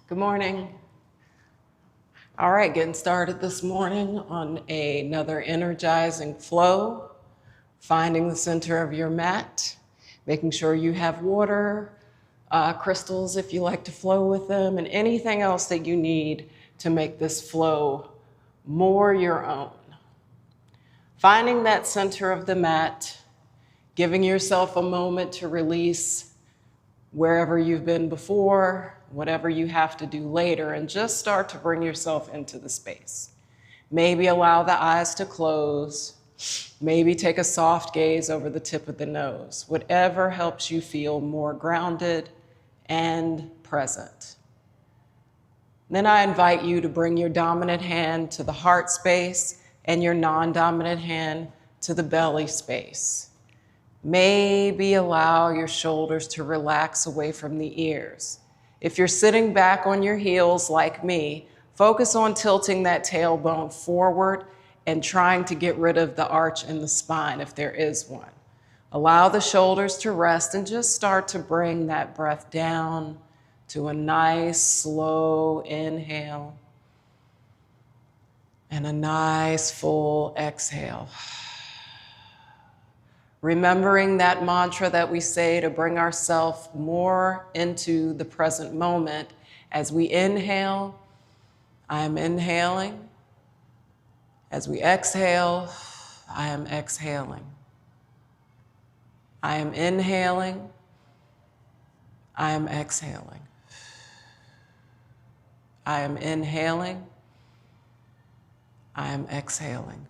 Good morning. All right, getting started this morning on another energizing flow, finding the center of your mat, making sure you have water, crystals if you like to flow with them, and anything else that you need to make this flow more your own. Finding that center of the mat, giving yourself a moment to release wherever you've been before, whatever you have to do later, and just start to bring yourself into the space. Maybe allow the eyes to close. Maybe take a soft gaze over the tip of the nose. Whatever helps you feel more grounded and present. Then I invite you to bring your dominant hand to the heart space and your non-dominant hand to the belly space. Maybe allow your shoulders to relax away from the ears. If you're sitting back on your heels like me, focus on tilting that tailbone forward and trying to get rid of the arch in the spine if there is one. Allow the shoulders to rest and just start to bring that breath down to a nice, slow inhale and a nice, full exhale. Remembering that mantra that we say to bring ourselves more into the present moment. As we inhale, I am inhaling. As we exhale, I am exhaling. I am inhaling. I am exhaling. I am inhaling. I am exhaling.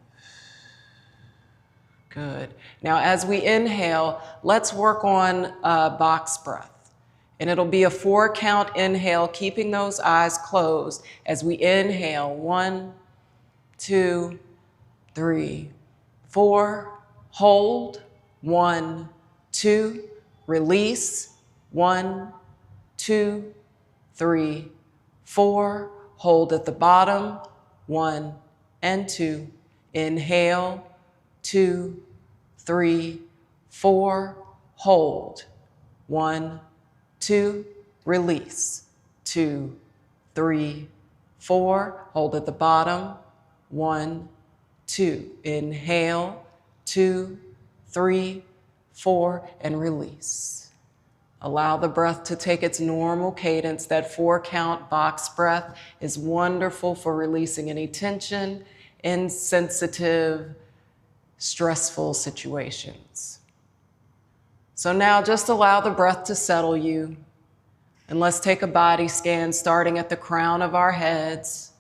Good. Now, as we inhale, let's work on box breath. And it'll be a 4-count inhale, keeping those eyes closed as we inhale. 1, 2, 3, 4. Hold. 1, 2. Release. 1, 2, 3, 4. Hold at the bottom. 1 and 2. Inhale. 2, 3, 4, hold. 1, 2, release. 2, 3, 4, hold at the bottom. 1, 2, inhale. 2, 3, 4, and release. Allow the breath to take its normal cadence. That 4-count box breath is wonderful for releasing any tension, insensitive, stressful situations. So now just allow the breath to settle you. And let's take a body scan starting at the crown of our heads,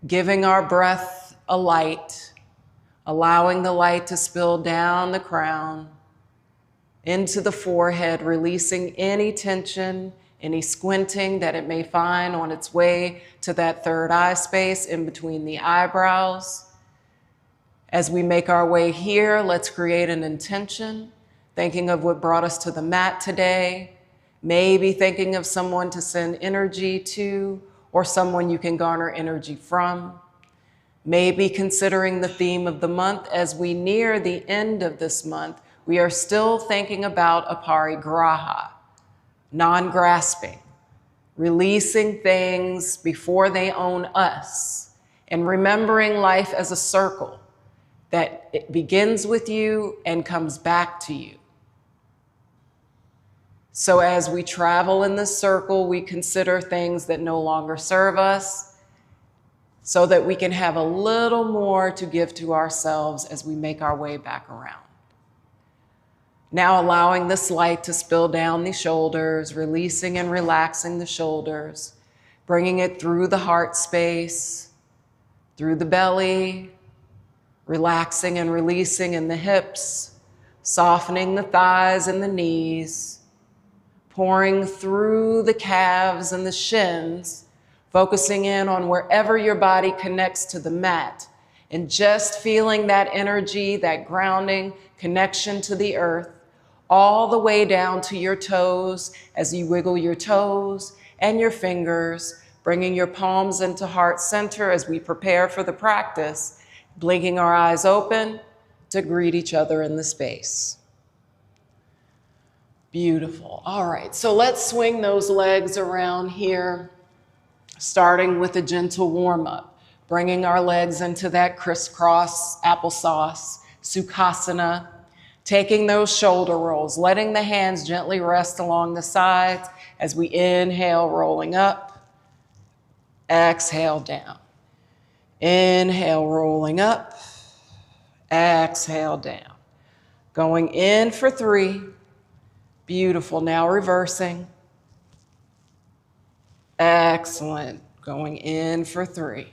giving our breath a light, allowing the light to spill down the crown, into the forehead, releasing any tension, any squinting that it may find on its way to that third eye space in between the eyebrows. As we make our way here, let's create an intention, thinking of what brought us to the mat today, maybe thinking of someone to send energy to, or someone you can garner energy from. Maybe considering the theme of the month. As we near the end of this month, we are still thinking about aparigraha, non-grasping, releasing things before they own us, and remembering life as a circle, that it begins with you and comes back to you. So as we travel in this circle, we consider things that no longer serve us so that we can have a little more to give to ourselves as we make our way back around. Now allowing this light to spill down the shoulders, releasing and relaxing the shoulders, bringing it through the heart space, through the belly, relaxing and releasing in the hips, softening the thighs and the knees, pouring through the calves and the shins, focusing in on wherever your body connects to the mat, and just feeling that energy, that grounding connection to the earth, all the way down to your toes as you wiggle your toes and your fingers, bringing your palms into heart center as we prepare for the practice, blinking our eyes open to greet each other in the space. Beautiful. All right, so let's swing those legs around here, starting with a gentle warm-up, bringing our legs into that crisscross applesauce, Sukhasana, taking those shoulder rolls, letting the hands gently rest along the sides as we inhale, rolling up, exhale down. Inhale, rolling up, exhale down. Going in for 3. Beautiful. Now reversing. Excellent. Going in for 3.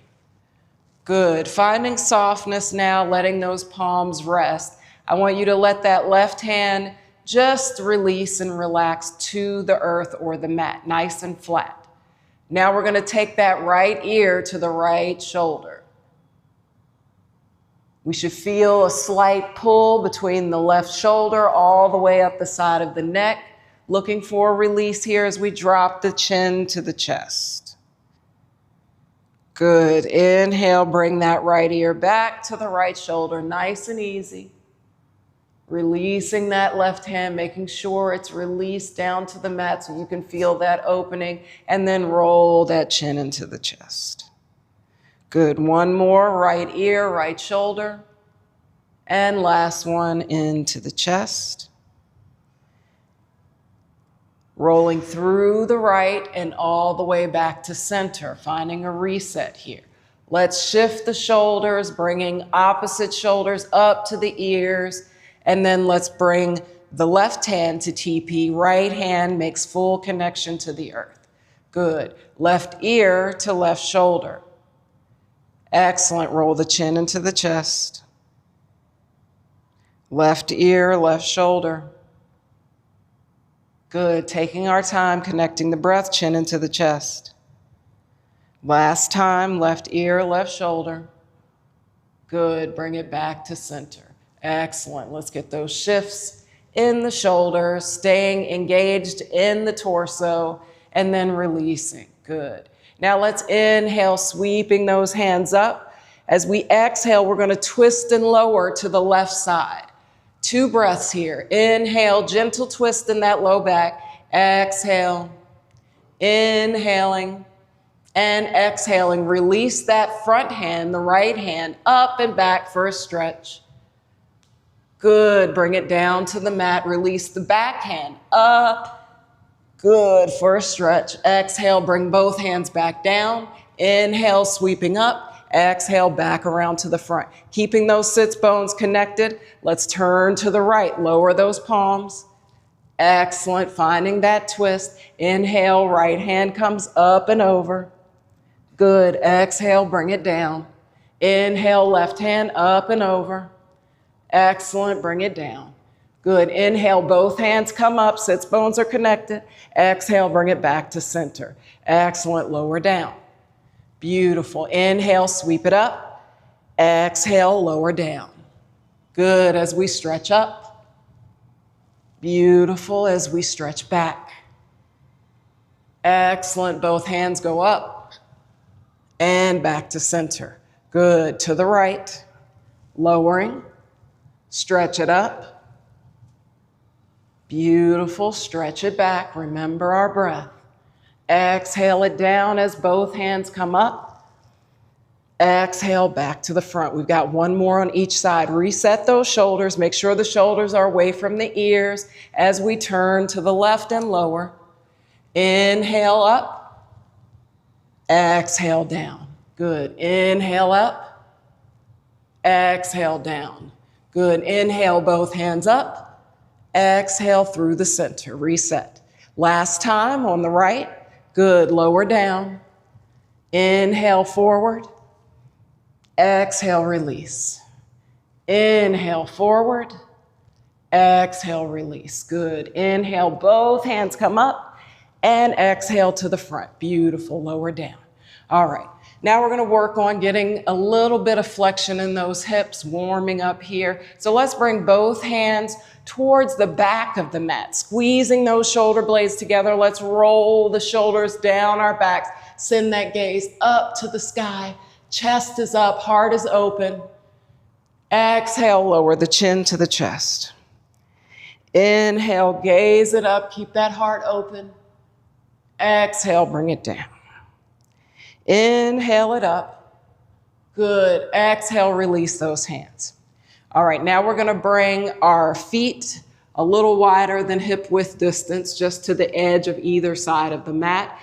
Good. Finding softness now, letting those palms rest. I want you to let that left hand just release and relax to the earth or the mat, nice and flat. Now we're going to take that right ear to the right shoulder. We should feel a slight pull between the left shoulder all the way up the side of the neck, looking for a release here as we drop the chin to the chest. Good. Inhale, bring that right ear back to the right shoulder, nice and easy. Releasing that left hand, making sure it's released down to the mat so you can feel that opening, and then roll that chin into the chest. Good. One more, right ear, right shoulder. And last one into the chest. Rolling through the right and all the way back to center, finding a reset here. Let's shift the shoulders, bringing opposite shoulders up to the ears. And then let's bring the left hand to TP. Right hand makes full connection to the earth. Good. Left ear to left shoulder. Excellent. Roll the chin into the chest. Left ear, left shoulder. Good. Taking our time, connecting the breath, chin into the chest. Last time, left ear, left shoulder. Good. Bring it back to center. Excellent. Let's get those shifts in the shoulders, staying engaged in the torso, and then releasing. Good. Now let's inhale, sweeping those hands up. As we exhale, we're going to twist and lower to the left side. 2 breaths here. Inhale, gentle twist in that low back. Exhale, inhaling and exhaling. Release that front hand, the right hand, up and back for a stretch. Good. Bring it down to the mat. Release the back hand up. Good. For a stretch. Exhale, bring both hands back down. Inhale, sweeping up. Exhale, back around to the front. Keeping those sits bones connected. Let's turn to the right. Lower those palms. Excellent. Finding that twist. Inhale, right hand comes up and over. Good. Exhale, bring it down. Inhale, left hand up and over. Excellent. Bring it down. Good. Inhale, both hands come up. Sits bones are connected. Exhale, bring it back to center. Excellent. Lower down. Beautiful. Inhale, sweep it up. Exhale, lower down. Good. As we stretch up. Beautiful. As we stretch back. Excellent. Both hands go up and back to center. Good. To the right. Lowering. Stretch it up. Beautiful. Stretch it back. Remember our breath. Exhale it down as both hands come up. Exhale back to the front. We've got one more on each side. Reset those shoulders. Make sure the shoulders are away from the ears as we turn to the left and lower. Inhale up. Exhale down. Good. Inhale up. Exhale down. Good. Inhale, both hands up. Exhale through the center. Reset. Last time on the right. Good. Lower down. Inhale forward. Exhale, release. Inhale forward. Exhale, release. Good. Inhale, both hands come up and exhale to the front. Beautiful. Lower down. All right. Now we're going to work on getting a little bit of flexion in those hips, warming up here. So let's bring both hands towards the back of the mat, squeezing those shoulder blades together. Let's roll the shoulders down our backs. Send that gaze up to the sky. Chest is up, heart is open. Exhale, lower the chin to the chest. Inhale, gaze it up, keep that heart open. Exhale, bring it down. Inhale it up. Good. Exhale, release those hands. All right, now we're going to bring our feet a little wider than hip width distance, just to the edge of either side of the mat.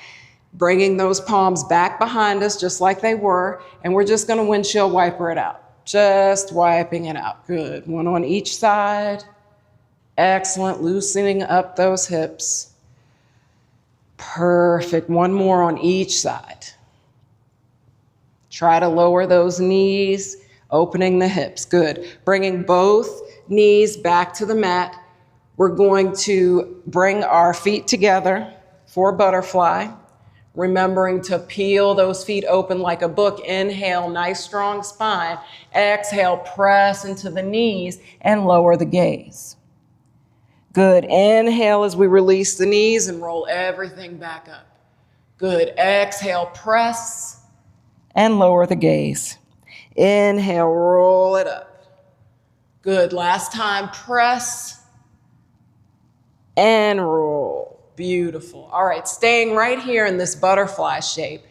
Bringing those palms back behind us just like they were, and we're just going to windshield wiper it out. Just wiping it out. Good. One on each side. Excellent. Loosening up those hips. Perfect. One more on each side. Try to lower those knees, opening the hips. Good. Bringing both knees back to the mat. We're going to bring our feet together for butterfly. Remembering to peel those feet open like a book. Inhale, nice strong spine. Exhale, press into the knees and lower the gaze. Good. Inhale as we release the knees and roll everything back up. Good. Exhale, press and lower the gaze. Inhale, roll it up. Good. Last time, press and roll. Beautiful. All right, staying right here in this butterfly shape,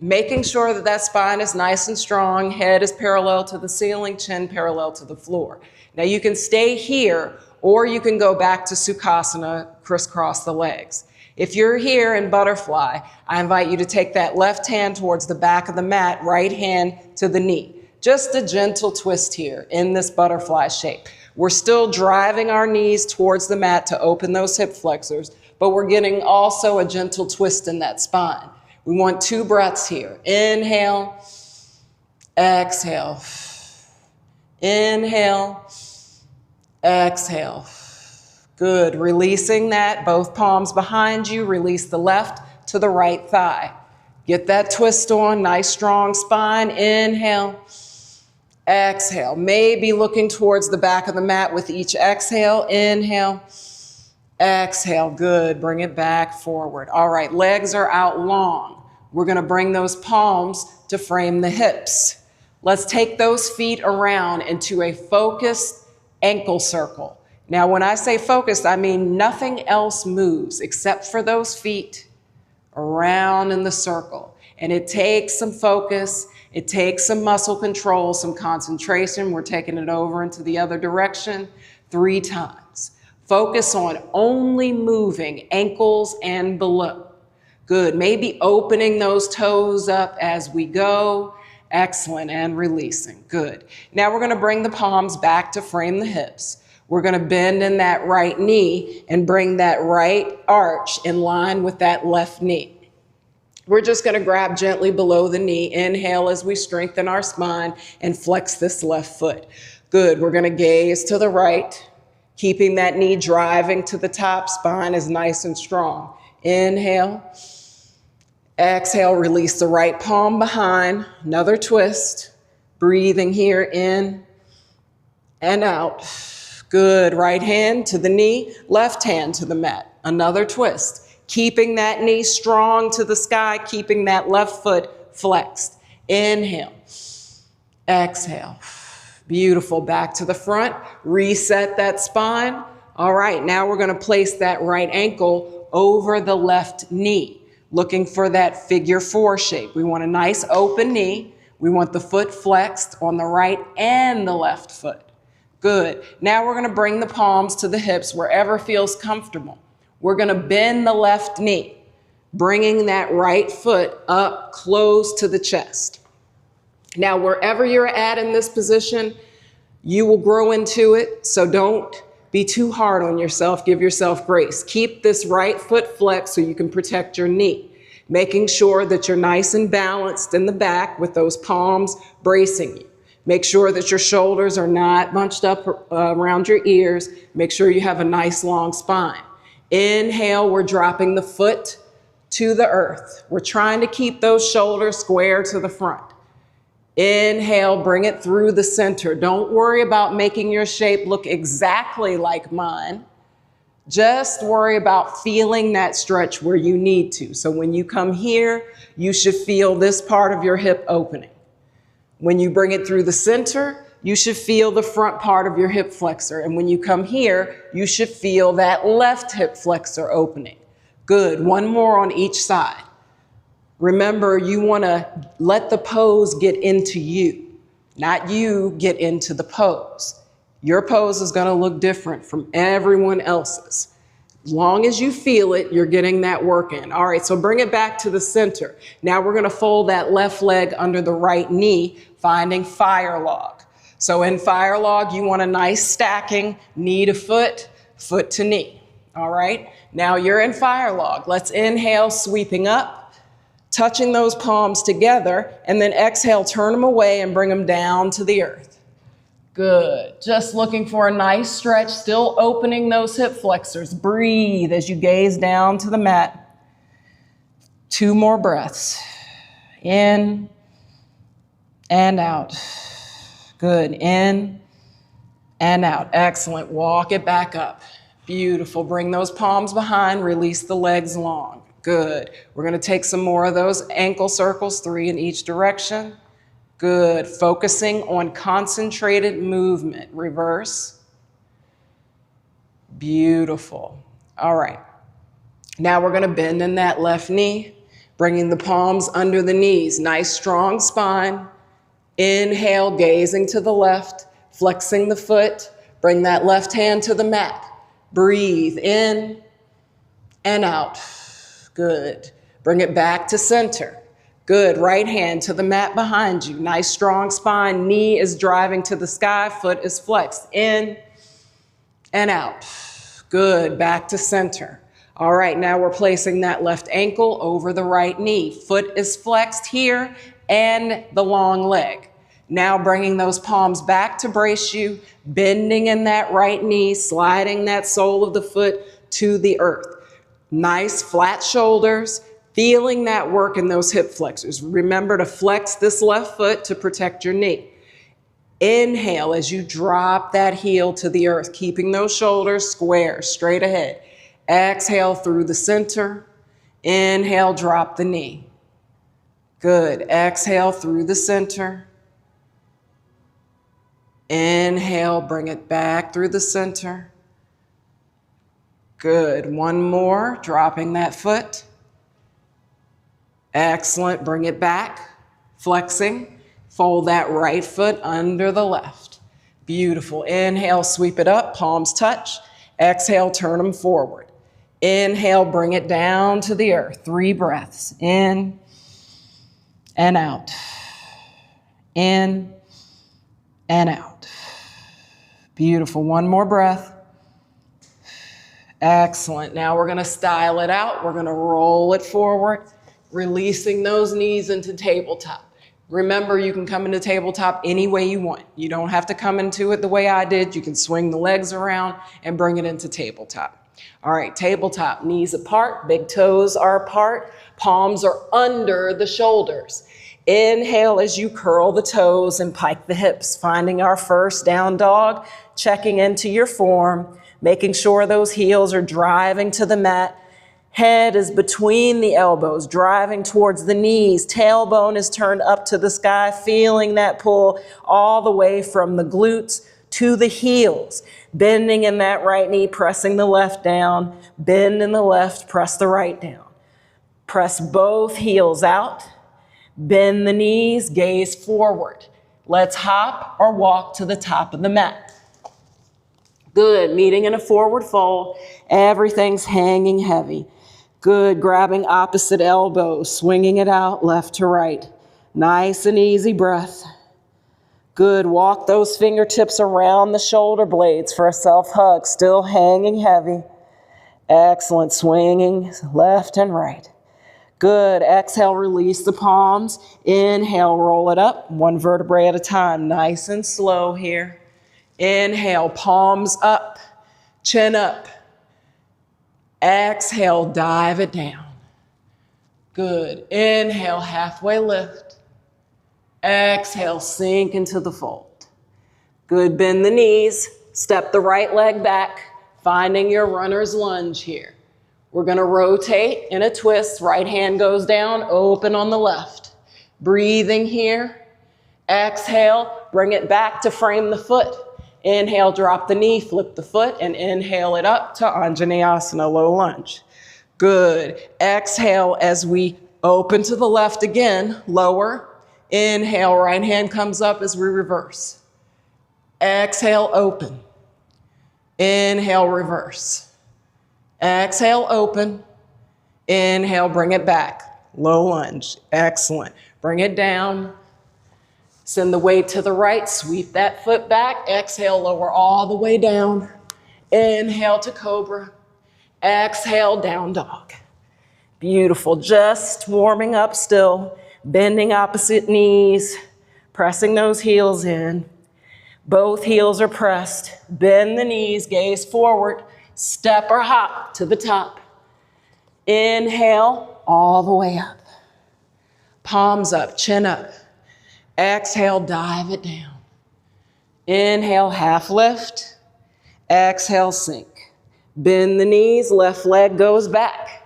making sure that that spine is nice and strong, head is parallel to the ceiling, chin parallel to the floor. Now you can stay here, or you can go back to Sukhasana, crisscross the legs. If you're here in butterfly, I invite you to take that left hand towards the back of the mat, right hand to the knee. Just a gentle twist here in this butterfly shape. We're still driving our knees towards the mat to open those hip flexors, but we're getting also a gentle twist in that spine. We want 2 breaths here. Inhale, exhale. Inhale, exhale. Good. Releasing that, both palms behind you. Release the left to the right thigh. Get that twist on, nice strong spine. Inhale, exhale. Maybe looking towards the back of the mat with each exhale. Inhale, exhale. Good. Bring it back forward. All right, legs are out long. We're going to bring those palms to frame the hips. Let's take those feet around into a focused ankle circle. Now, when I say focused, I mean nothing else moves except for those feet around in the circle. And it takes some focus. It takes some muscle control, some concentration. We're taking it over into the other direction 3 times. Focus on only moving ankles and below. Good. Maybe opening those toes up as we go. Excellent. And releasing. Good. Now we're going to bring the palms back to frame the hips. We're going to bend in that right knee and bring that right arch in line with that left knee. We're just going to grab gently below the knee. Inhale as we strengthen our spine and flex this left foot. Good. We're going to gaze to the right, keeping that knee driving to the top. Spine is nice and strong. Inhale. Exhale, release the right palm behind. Another twist. Breathing here in and out. Good. Right hand to the knee, left hand to the mat. Another twist. Keeping that knee strong to the sky, keeping that left foot flexed. Inhale. Exhale. Beautiful. Back to the front. Reset that spine. All right. Now we're going to place that right ankle over the left knee, looking for that figure 4 shape. We want a nice open knee. We want the foot flexed on the right and the left foot. Good. Now we're going to bring the palms to the hips wherever feels comfortable. We're going to bend the left knee, bringing that right foot up close to the chest. Now, wherever you're at in this position, you will grow into it, so don't be too hard on yourself. Give yourself grace. Keep this right foot flexed so you can protect your knee, making sure that you're nice and balanced in the back with those palms bracing you. Make sure that your shoulders are not bunched up around your ears. Make sure you have a nice long spine. Inhale, we're dropping the foot to the earth. We're trying to keep those shoulders square to the front. Inhale, bring it through the center. Don't worry about making your shape look exactly like mine. Just worry about feeling that stretch where you need to. So when you come here, you should feel this part of your hip opening. When you bring it through the center, you should feel the front part of your hip flexor. And when you come here, you should feel that left hip flexor opening. Good. One more on each side. Remember, you want to let the pose get into you, not you get into the pose. Your pose is going to look different from everyone else's. As long as you feel it, you're getting that work in. All right, so bring it back to the center. Now we're going to fold that left leg under the right knee, finding fire log. So in fire log, you want a nice stacking, knee to foot, foot to knee. All right, now you're in fire log. Let's inhale, sweeping up, touching those palms together, and then exhale, turn them away and bring them down to the earth. Good. Just looking for a nice stretch, still opening those hip flexors. Breathe as you gaze down to the mat. 2 more breaths. In and out. Good. In and out. Excellent. Walk it back up. Beautiful. Bring those palms behind. Release the legs long. Good. We're going to take some more of those ankle circles, 3 in each direction. Good. Focusing on concentrated movement. Reverse. Beautiful. All right. Now we're going to bend in that left knee, bringing the palms under the knees. Nice, strong spine. Inhale, gazing to the left, flexing the foot. Bring that left hand to the mat. Breathe in and out. Good. Bring it back to center. Good. Right hand to the mat behind you. Nice strong spine. Knee is driving to the sky. Foot is flexed. In and out. Good. Back to center. All right. Now we're placing that left ankle over the right knee. Foot is flexed here and the long leg. Now bringing those palms back to brace you. Bending in that right knee. Sliding that sole of the foot to the earth. Nice flat shoulders. Feeling that work in those hip flexors. Remember to flex this left foot to protect your knee. Inhale as you drop that heel to the earth, keeping those shoulders square, straight ahead. Exhale through the center. Inhale, drop the knee. Good. Exhale through the center. Inhale, bring it back through the center. Good. One more, dropping that foot. Excellent. Bring it back, flexing. Fold that right foot under the left. Beautiful. Inhale, sweep it up, palms touch. Exhale, turn them forward. Inhale, bring it down to the earth. 3 breaths. In and out. In and out. Beautiful. One more breath. Excellent. Now we're going to style it out. We're going to roll it forward. Releasing those knees into tabletop. Remember, you can come into tabletop any way you want. You don't have to come into it the way I did. You can swing the legs around and bring it into tabletop. All right, tabletop, knees apart, big toes are apart, palms are under the shoulders. Inhale as you curl the toes and pike the hips, finding our first down dog, checking into your form, making sure those heels are driving to the mat. Head is between the elbows, driving towards the knees. Tailbone is turned up to the sky, feeling that pull all the way from the glutes to the heels. Bending in that right knee, pressing the left down. Bend in the left, press the right down. Press both heels out. Bend the knees, gaze forward. Let's hop or walk to the top of the mat. Good, meeting in a forward fold. Everything's hanging heavy. Good, grabbing opposite elbows, swinging it out left to right. Nice and easy breath. Good, walk those fingertips around the shoulder blades for a self-hug, still hanging heavy. Excellent, swinging left and right. Good, exhale, release the palms. Inhale, roll it up, 1 vertebrae at a time, nice and slow here. Inhale, palms up, chin up. Exhale, dive it down. Good. Inhale, halfway lift. Exhale, sink into the fold. Good. Bend the knees. Step the right leg back, finding your runner's lunge here. We're going to rotate in a twist. Right hand goes down, open on the left. Breathing here. Exhale, Bring it back to frame the foot. Inhale, drop the knee, flip the foot, and inhale it up to Anjaneyasana, low lunge. Good. Exhale as we open to the left again, lower. Inhale, right hand comes up as we reverse. Exhale, open. Inhale, reverse. Exhale, open. Inhale, bring it back. Low lunge. Excellent. Bring it down. Send the weight to the right. Sweep that foot back. Exhale, lower all the way down. Inhale to cobra. Exhale, down dog. Beautiful. Just warming up still. Bending opposite knees. Pressing those heels in. Both heels are pressed. Bend the knees, gaze forward. Step or hop to the top. Inhale, all the way up. Palms up, chin up. Exhale, dive it down. Inhale, half lift. Exhale, sink. Bend the knees, left leg goes back.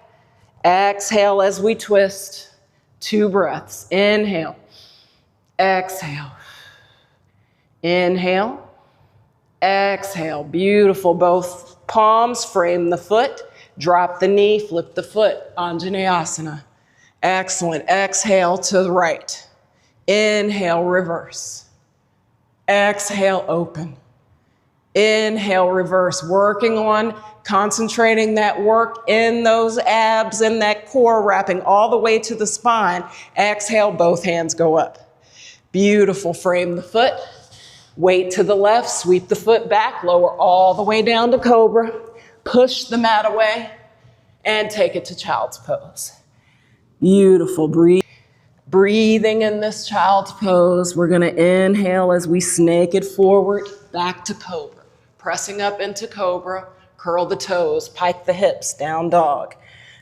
Exhale as we twist. 2 breaths. Inhale. Exhale. Inhale. Exhale. Beautiful. Both palms frame the foot. Drop the knee, flip the foot. Anjaneyasana. Excellent. Exhale to the right. Inhale, reverse. Exhale, open. Inhale, reverse. Working on concentrating that work in those abs and that core, wrapping all the way to the spine. Exhale, both hands go up. Beautiful. Frame the foot. Weight to the left. Sweep the foot back. Lower all the way down to cobra. Push the mat away and take it to child's pose. Beautiful. Breathing in this child's pose. We're going to inhale as we snake it forward, back to cobra. Pressing up into cobra, curl the toes, pike the hips, down dog.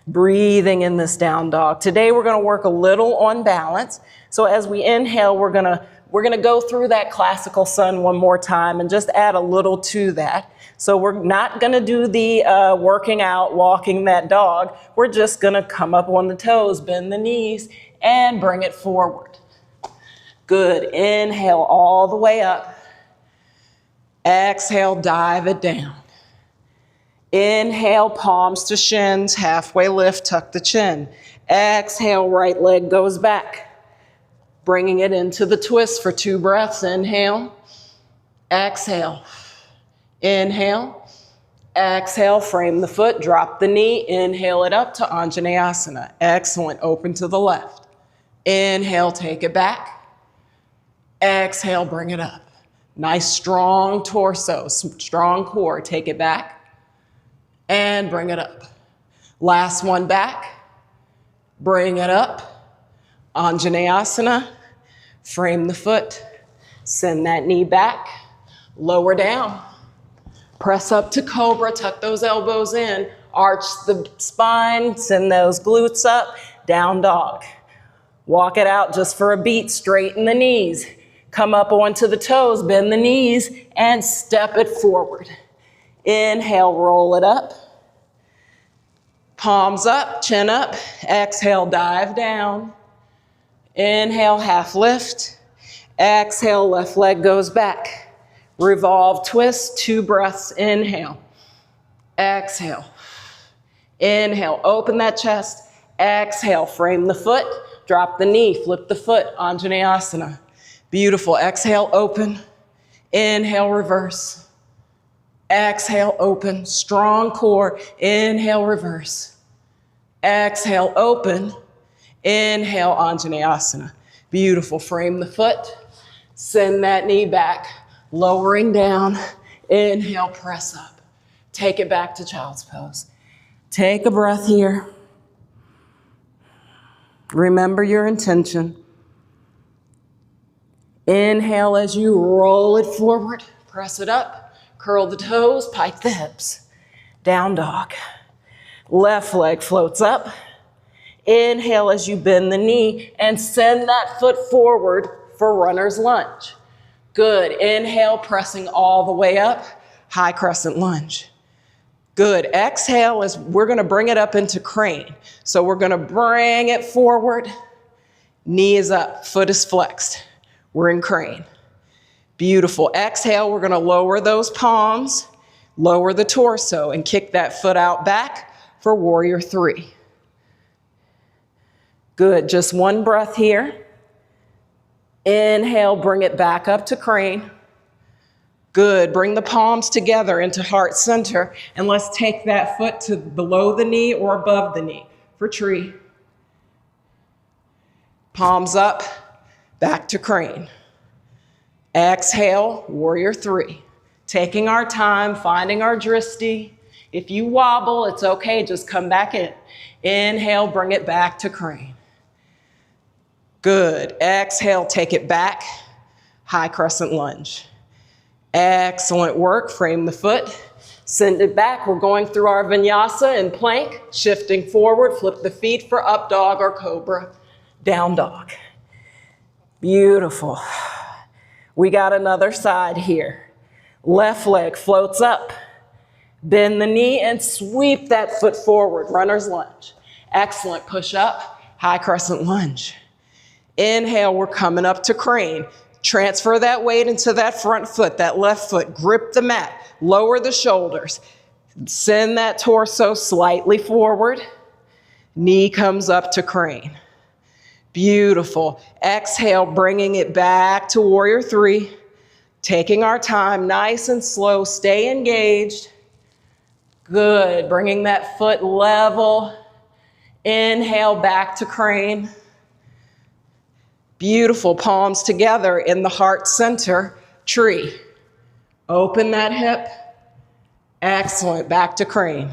Breathing in this down dog. Today we're going to work a little on balance. So as we inhale, we're going to go through that classical sun one more time and just add a little to that. So we're not going to do the working out, walking that dog. We're just going to come up on the toes, bend the knees, and bring it forward. Good. Inhale all the way up. Exhale, dive it down. Inhale, palms to shins, halfway lift, tuck the chin. Exhale, right leg goes back. Bringing it into the twist for 2 breaths. Inhale. Exhale. Inhale. Exhale, frame the foot, drop the knee, inhale it up to Anjaneyasana. Excellent. Open to the left. Inhale, take it back. Exhale, bring it up. Nice strong torso, strong core. Take it back and bring it up. Last one back. Bring it up. Anjaneyasana. Frame the foot. Send that knee back. Lower down. Press up to cobra, tuck those elbows in, arch the spine, send those glutes up, down dog. Walk it out just for a beat, straighten the knees. Come up onto the toes, bend the knees, and step it forward. Inhale, roll it up. Palms up, chin up. Exhale, dive down. Inhale, half lift. Exhale, left leg goes back. Revolve, twist, 2 breaths. Inhale. Exhale. Inhale, open that chest. Exhale, frame the foot. Drop the knee, flip the foot. Anjaneyasana. Beautiful. Exhale, open. Inhale, reverse. Exhale, open. Strong core. Inhale, reverse. Exhale, open. Inhale, Anjaneyasana. Beautiful. Frame the foot. Send that knee back. Lowering down, inhale, press up. Take it back to child's pose. Take a breath here. Remember your intention. Inhale as you roll it forward, press it up, curl the toes, pike the hips. Down dog. Left leg floats up. Inhale as you bend the knee and send that foot forward for runner's lunge. Good. Inhale, pressing all the way up. High crescent lunge. Good. Exhale as we're going to bring it up into crane. So we're going to bring it forward. Knee is up. Foot is flexed. We're in crane. Beautiful. Exhale, we're gonna lower those palms, lower the torso, and kick that foot out back for warrior three. Good, just one breath here. Inhale, bring it back up to crane. Good, bring the palms together into heart center, and let's take that foot to below the knee or above the knee for tree. Palms up, back to crane. Exhale, warrior three. Taking our time, finding our dristi. If you wobble, it's okay, just come back in. Inhale, bring it back to crane. Good. Exhale, take it back. High crescent lunge. Excellent work. Frame the foot. Send it back. We're going through our vinyasa in plank. Shifting forward. Flip the feet for up dog or cobra. Down dog. Beautiful. We got another side here. Left leg floats up. Bend the knee and sweep that foot forward. Runner's lunge. Excellent. Push up. High crescent lunge. Inhale, we're coming up to crane. Transfer that weight into that front foot, that left foot. Grip the mat. Lower the shoulders. Send that torso slightly forward. Knee comes up to crane. Beautiful. Exhale, bringing it back to warrior three. Taking our time, nice and slow. Stay engaged. Good. Bringing that foot level. Inhale, back to crane. Beautiful. Palms together in the heart center, tree. Open that hip. Excellent. Back to crane.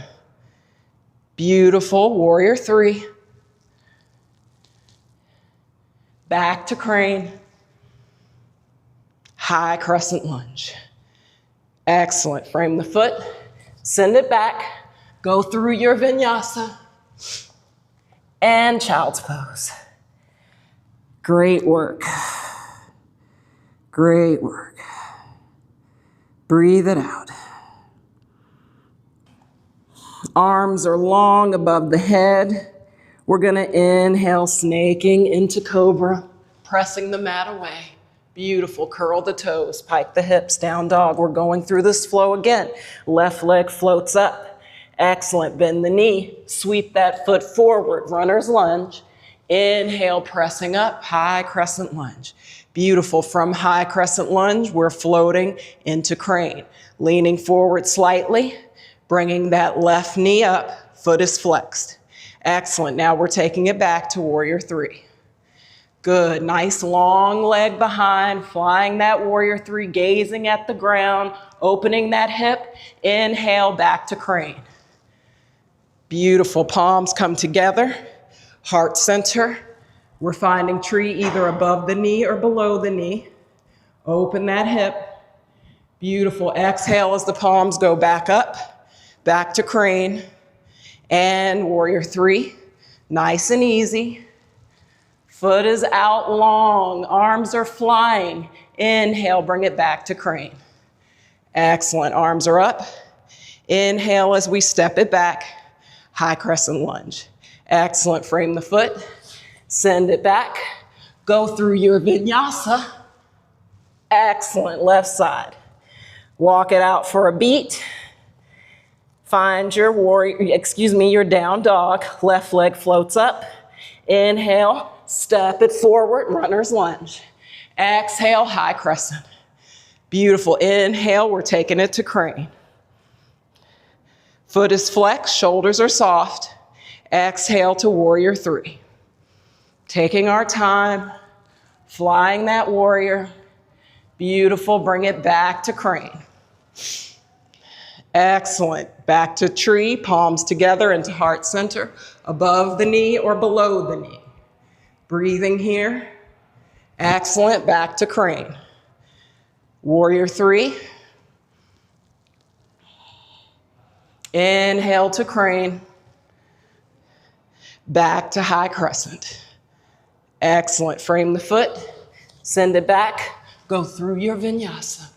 Beautiful. Warrior three. Back to crane. High crescent lunge. Excellent. Frame the foot. Send it back. Go through your vinyasa. And child's pose. Great work. Great work. Breathe it out. Arms are long above the head. We're going to inhale, snaking into cobra, pressing the mat away. Beautiful. Curl the toes, pike the hips, down dog. We're going through this flow again. Left leg floats up. Excellent. Bend the knee. Sweep that foot forward. Runner's lunge. Inhale, pressing up, high crescent lunge. Beautiful. From high crescent lunge, we're floating into crane. Leaning forward slightly, bringing that left knee up, foot is flexed. Excellent. Now we're taking it back to warrior three. Good. Nice long leg behind, flying that warrior three, gazing at the ground, opening that hip. Inhale, back to crane. Beautiful. Palms come together. Heart center, we're finding tree either above the knee or below the knee. Open that hip. Beautiful. Exhale as the palms go back up, back to crane, and warrior three. Nice and easy. Foot is out long, arms are flying. Inhale, bring it back to crane. Excellent. Arms are up. Inhale as we step it back, high crescent lunge. Excellent. Frame the foot. Send it back. Go through your vinyasa. Excellent. Left side. Walk it out for a beat. Find your your down dog. Left leg floats up. Inhale. Step it forward. Runner's lunge. Exhale. High crescent. Beautiful. Inhale. We're taking it to crane. Foot is flexed. Shoulders are soft. Exhale to warrior three. Taking our time, flying that warrior. Beautiful. Bring it back to crane. Excellent. Back to tree, palms together into heart center, above the knee or below the knee. Breathing here. Excellent. Back to crane. Warrior three. Inhale to crane. Back to high crescent. Excellent. Frame the foot. Send it back. Go through your vinyasa.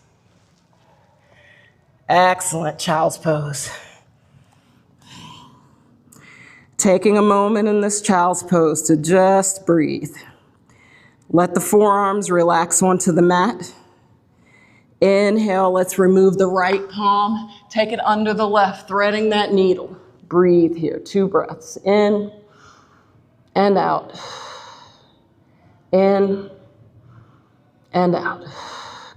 Excellent. Child's pose. Taking a moment in this child's pose to just breathe. Let the forearms relax onto the mat. Inhale, let's remove the right palm. Take it under the left, threading that needle. Breathe here, 2 breaths. In and out. In and out.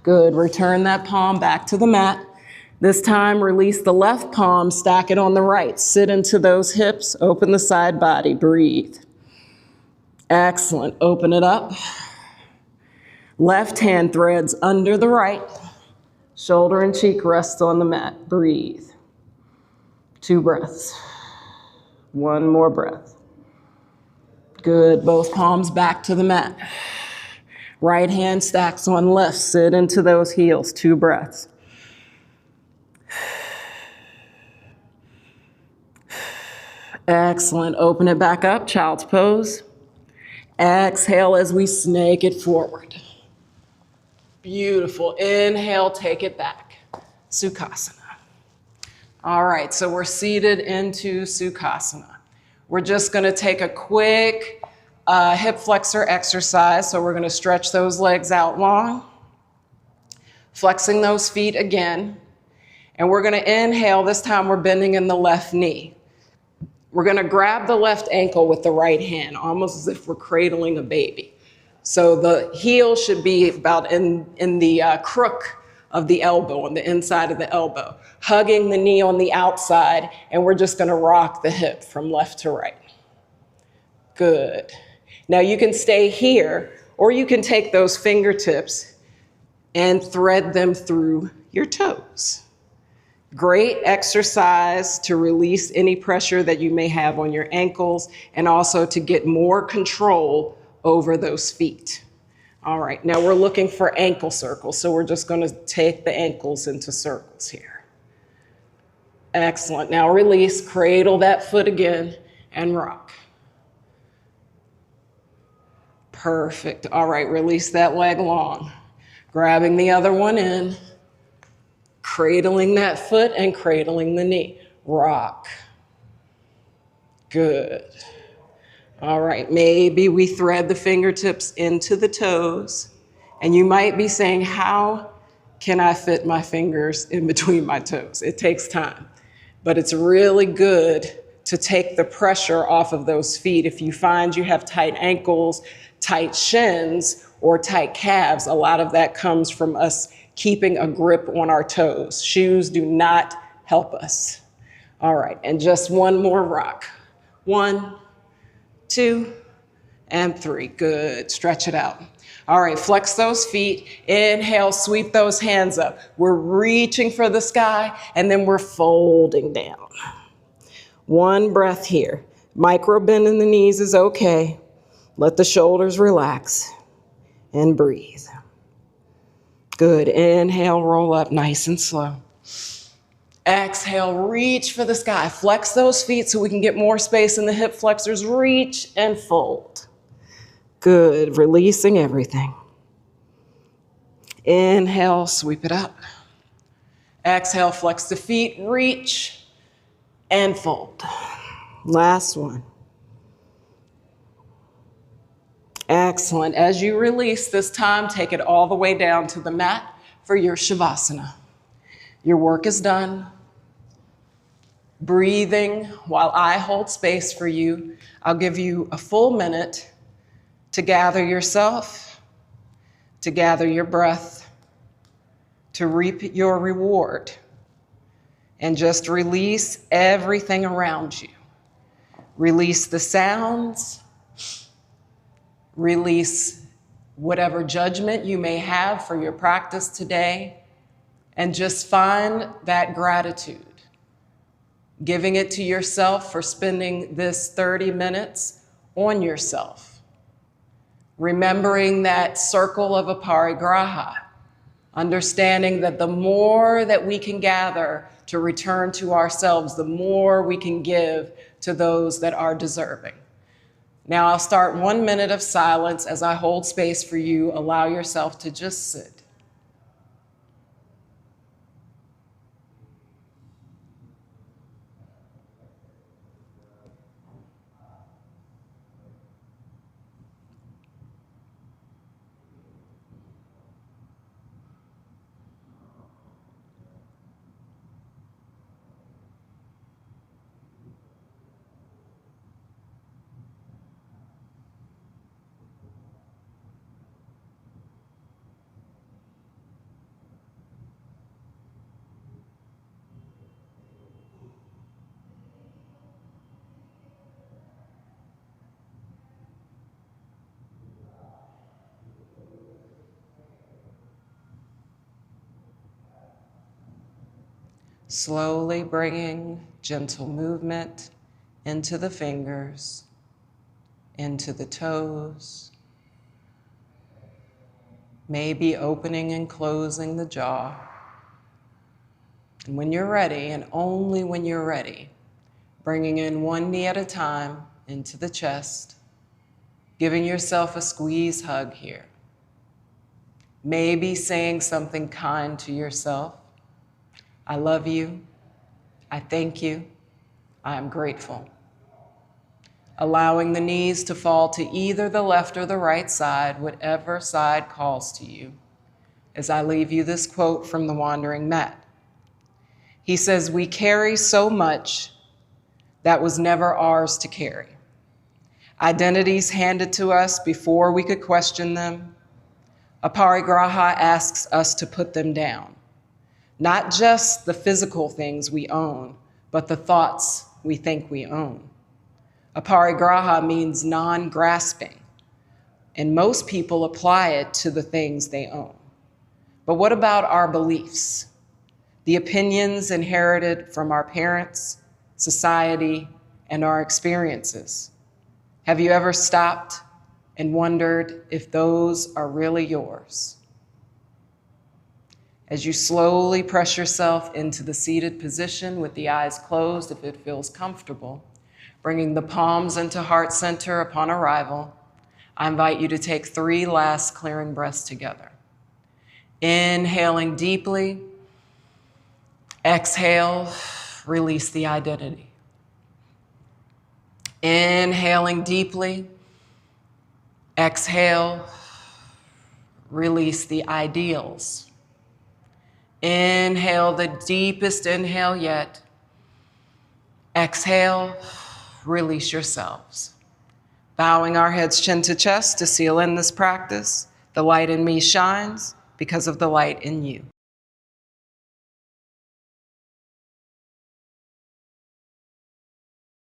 Good, return that palm back to the mat. This time, release the left palm, stack it on the right. Sit into those hips, open the side body, breathe. Excellent, open it up. Left hand threads under the right. Shoulder and cheek rests on the mat. Breathe. 2 breaths. 1 more breath. Good. Both palms back to the mat. Right hand stacks on left. Sit into those heels. 2 breaths. Excellent. Open it back up. Child's pose. Exhale as we snake it forward. Beautiful. Inhale, take it back. Sukhasana. All right, so we're seated into Sukhasana. We're just going to take a quick hip flexor exercise. So we're going to stretch those legs out long, flexing those feet again. And we're going to inhale. This time we're bending in the left knee. We're going to grab the left ankle with the right hand, almost as if we're cradling a baby. So the heel should be about in the crook of the elbow, on the inside of the elbow, hugging the knee on the outside, and we're just gonna rock the hip from left to right. Good. Now you can stay here, or you can take those fingertips and thread them through your toes. Great exercise to release any pressure that you may have on your ankles, and also to get more control over those feet. All right, now we're looking for ankle circles, so we're just going to take the ankles into circles here. Excellent. Now release, cradle that foot again, and rock. Perfect. All right, release that leg long. Grabbing the other one in, cradling that foot and cradling the knee. Rock. Good. All right, maybe we thread the fingertips into the toes, and you might be saying, how can I fit my fingers in between my toes? It takes time, but it's really good to take the pressure off of those feet. If you find you have tight ankles, tight shins, or tight calves, a lot of that comes from us keeping a grip on our toes. Shoes do not help us. All right, and just one more rock. 1, 2, and 3. Good. Stretch it out. All right, flex those feet. Inhale, sweep those hands up. We're reaching for the sky, and then we're folding down. 1 breath here. Micro bend in the knees is okay. Let the shoulders relax and breathe. Good. Inhale, roll up nice and slow. Exhale, reach for the sky. Flex those feet so we can get more space in the hip flexors. Reach and fold. Good, releasing everything. Inhale, sweep it up. Exhale, flex the feet, reach and fold. Last one. Excellent. As you release this time, take it all the way down to the mat for your Shavasana. Your work is done. Breathing while I hold space for you. I'll give you a full minute to gather yourself, to gather your breath, to reap your reward, and just release everything around you. Release the sounds, release whatever judgment you may have for your practice today, and just find that gratitude, giving it to yourself for spending this 30 minutes on yourself. Remembering that circle of aparigraha, understanding that the more that we can gather to return to ourselves, the more we can give to those that are deserving. Now I'll start 1 minute of silence as I hold space for you. Allow yourself to just sit. Slowly bringing gentle movement into the fingers, into the toes, maybe opening and closing the jaw. And when you're ready, and only when you're ready, bringing in one knee at a time into the chest, giving yourself a squeeze hug here. Maybe saying something kind to yourself. I love you. I thank you. I am grateful. Allowing the knees to fall to either the left or the right side, whatever side calls to you. As I leave you this quote from the Wandering Mat. He says, "We carry so much that was never ours to carry. Identities handed to us before we could question them. Aparigraha asks us to put them down. Not just the physical things we own, but the thoughts we think we own. Aparigraha means non-grasping, and most people apply it to the things they own. But what about our beliefs? The opinions inherited from our parents, society, and our experiences. Have you ever stopped and wondered if those are really yours?" As you slowly press yourself into the seated position with the eyes closed if it feels comfortable, bringing the palms into heart center upon arrival, I invite you to take 3 last clearing breaths together. Inhaling deeply, exhale, release the identity. Inhaling deeply, exhale, release the ideals. Inhale, the deepest inhale yet. Exhale, release yourselves. Bowing our heads chin to chest to seal in this practice. The light in me shines because of the light in you.